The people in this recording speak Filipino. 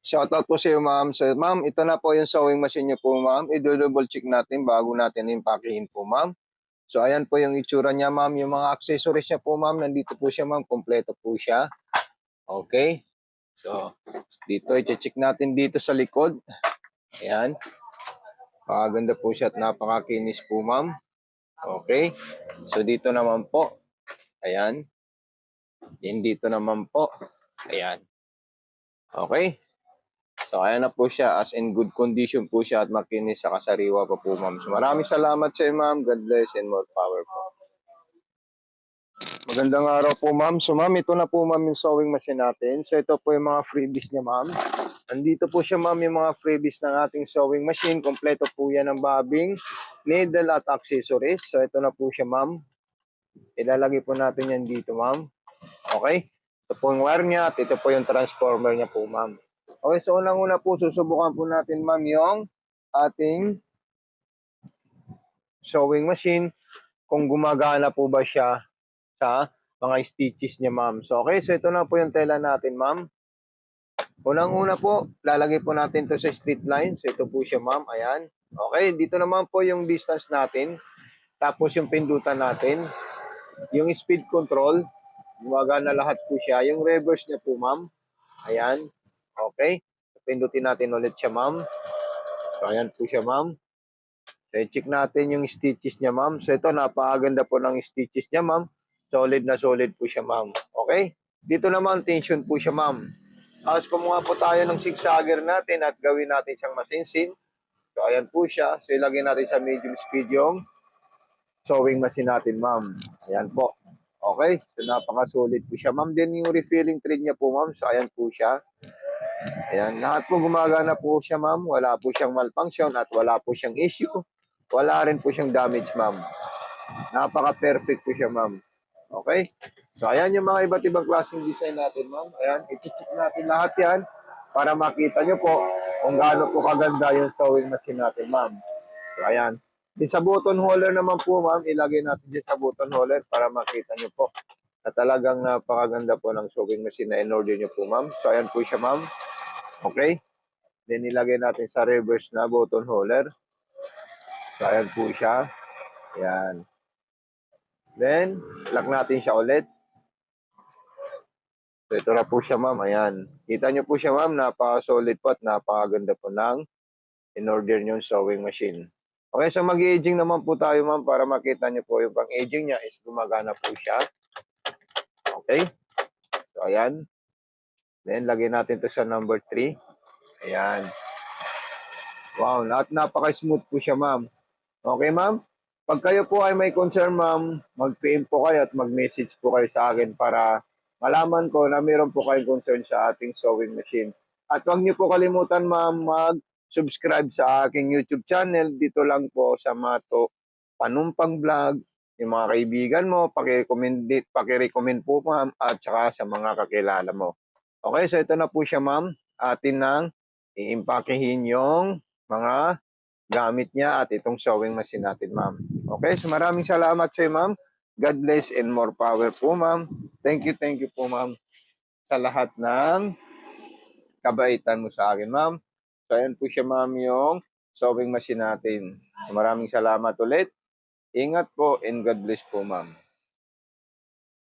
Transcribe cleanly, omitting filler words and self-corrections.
Shoutout po sa iyo, ma'am. So, ma'am, ito na po yung sewing machine niyo po, ma'am. I-double check natin bago natin impakehin po, ma'am. So, ayan po yung itsura niya, ma'am. Yung mga accessories niya po, ma'am, nandito po siya, ma'am. Kompleto po siya. Okay. So, dito, i-check natin dito sa likod. Ayan. Pakaganda po siya at napakakinis po, ma'am. Okay. So, dito naman po. Ayan. Yan dito naman po. Ayan. Okay. So, ayan na po siya. As in good condition po siya at makinis sa kasariwa pa po, ma'am. So, maraming salamat sa iyo, ma'am. God bless and more power po. Magandang araw po, ma'am. So, ma'am, ito na po, ma'am, yung sewing machine natin. So, ito po yung mga freebies niya, ma'am. Andito po siya, ma'am, yung mga freebies ng ating sewing machine. Kompleto po yan ng bobbing, needle at accessories. So, ito na po siya, ma'am. Ilalagay po natin yan dito, ma'am. Okay? Ito po yung wire niya at ito po yung transformer niya po, ma'am. Okay, so unang-una po, susubukan po natin, ma'am, yung ating sewing machine. Kung gumagana po ba siya sa mga stitches niya, ma'am. So, okay, so ito na po yung tela natin, ma'am. Unang-una po, lalagay po natin to sa straight line. So, ito po siya, ma'am. Ayan. Okay, dito naman po yung distance natin. Tapos yung pindutan natin. Yung speed control. Gumagana lahat po siya. Yung reverse niya po, ma'am. Ayan. Okay. Pindutin natin ulit siya, ma'am. So, ayan po siya, ma'am. So, check natin yung stitches niya, ma'am. So, ito, napakaganda po ng stitches niya, ma'am. Solid na solid po siya, ma'am. Okay? Dito naman, tension po siya, ma'am. Tapos kumuha po tayo ng zigzagger natin at gawin natin siyang masinsin. So, ayan po siya. So, ilagay natin sa medium speed yung sewing machine natin, ma'am. Ayan po. Okay? So, napaka-solid po siya, ma'am. Then, yung refilling thread niya po, ma'am. So, ayan po siya. Ayan. Lahat po gumagana po siya, ma'am. Wala po siyang malfunction at wala po siyang issue. Wala rin po siyang damage, ma'am. Napaka-perfect po siya, ma'am. Okay? So, ayan yung mga iba't ibang klaseng design natin, ma'am. Ayan, i-check natin lahat yan para makita nyo po kung gaano po kaganda yung sewing machine natin, ma'am. So, ayan. Di sa button holder naman po, ma'am, ilagay natin dyan sa button holder para makita nyo po na talagang napakaganda po ng sewing machine na in-order nyo po, ma'am. So, ayan po siya, ma'am. Okay? Then, ilagay natin sa reverse na button holder. So, ayan po siya. Ayan. Then, lock natin siya ulit. So, ito na po siya, ma'am. Ayan. Kita nyo po siya, ma'am. Napaka-solid po at napakaganda po ng in-order nyo sewing machine. Okay, so mag-aging naman po tayo, ma'am, para makita nyo po yung pang-aging niya is gumagana po siya. Okay. So, ayan. Then, lagay natin to sa number 3. Ayan. Wow, napaka-smooth po siya, ma'am. Okay, ma'am? Pag kayo po ay may concern, ma'am, mag-PM po kayo at mag-message po kayo sa akin para malaman ko na meron po kayong concern sa ating sewing machine. At huwag niyo po kalimutan, ma'am, mag-subscribe sa aking YouTube channel. Dito lang po sa Mato Panumpang Vlog. Yung mga kaibigan mo, paki-recommend po, ma'am, at saka sa mga kakilala mo. Okay, so ito na po siya, ma'am. Atin nang i-impakehin yung mga gamit niya at itong sewing machine natin, ma'am. Okay, so maraming salamat sa iyo, ma'am. God bless and more power po, ma'am. Thank you po, ma'am, sa lahat ng kabaitan mo sa akin, ma'am. So, ayan po siya, ma'am, yung sewing machine natin. So, maraming salamat ulit. Ingat po and God bless po, ma'am.